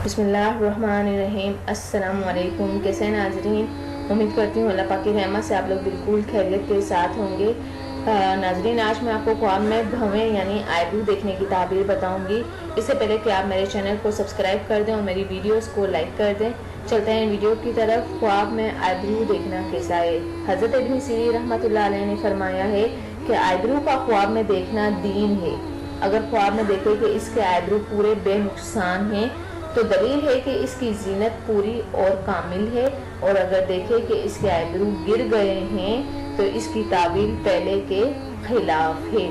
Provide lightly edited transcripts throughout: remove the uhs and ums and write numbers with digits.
بسم اللہ الرحمن الرحیم۔ السلام علیکم، کیسے ہیں ناظرین؟ امید کرتی ہوں اللہ پاک کی رحمت سے آپ لوگ بالکل خیریت کے ساتھ ہوں گے۔ ناظرین، آج میں آپ کو خواب میں بھویں یعنی آئیبرو دیکھنے کی تعبیر بتاؤں گی۔ اس سے پہلے کہ آپ میرے چینل کو سبسکرائب کر دیں اور میری ویڈیوز کو لائک کر دیں، چلتے ہیں ویڈیو کی طرف۔ خواب میں آئیبرو دیکھنا کیسا ہے؟ حضرت ابن سیرین رحمۃ اللہ علیہ نے فرمایا ہے کہ آئیبرو کا خواب میں دیکھنا دین ہے۔ اگر خواب میں دیکھے کہ اس کے آئیبرو پورے بے نقصان ہیں تو دلیل ہے کہ اس کی زینت پوری اور کامل ہے، اور اگر دیکھے کہ اس کے آئیبرو گر گئے ہیں تو اس کی تعویل پہلے کے خلاف ہے۔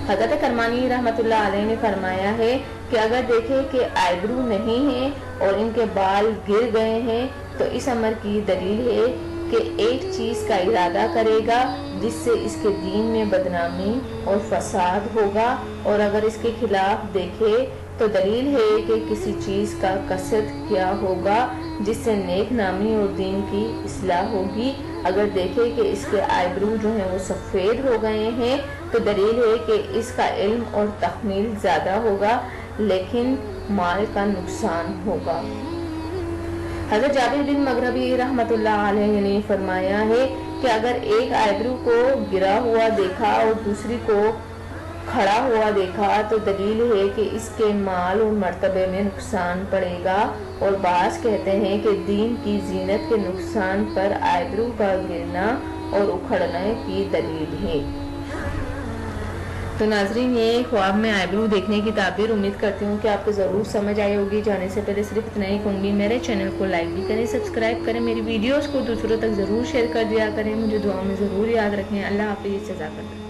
حضرت کرمانی رحمۃ اللہ علیہ نے فرمایا ہے کہ اگر دیکھے کہ آئیبرو نہیں ہیں اور ان کے بال گر گئے ہیں تو اس امر کی دلیل ہے کہ ایک چیز کا ارادہ کرے گا جس سے اس کے دین میں بدنامی اور فساد ہوگا، اور اگر اس کے خلاف دیکھے تو دلیل ہے کہ کسی چیز کا قصد کیا ہوگا جس سے نیک نامی اور دین کی اصلاح ہوگی۔ اگر دیکھے کہ اس کے آئیبرو جو ہیں وہ سفید ہو گئے ہیں تو دلیل ہے کہ اس کا علم اور تحمیل زیادہ ہوگا لیکن مال کا نقصان ہوگا۔ حضرت جابر بن مغربی رحمۃ اللہ علیہ نے فرمایا ہے کہ اگر ایک آئیبرو کو گرا ہوا دیکھا اور دوسری کو کھڑا ہوا دیکھا تو دلیل ہے کہ اس کے مال اور مرتبے میں نقصان پڑے گا، اور بعض کہتے ہیں کہ دین کی زینت کے نقصان پر آئیبرو کا گرنا اور اکھڑنے کی دلیل ہے۔ تو ناظرین، یہ خواب میں آئیبرو دیکھنے کی تعبیر امید کرتی ہوں کہ آپ کو ضرور سمجھ آئی ہوگی۔ جانے سے پہلے صرف اتنا ہی کہوں گی، میرے چینل کو لائک بھی کریں، سبسکرائب کریں، میری ویڈیوز کو دوسروں تک ضرور شیئر کر دیا کریں، مجھے دعاؤں میں ضرور یاد رکھیں۔ اللہ حافظ، جزاک اللہ۔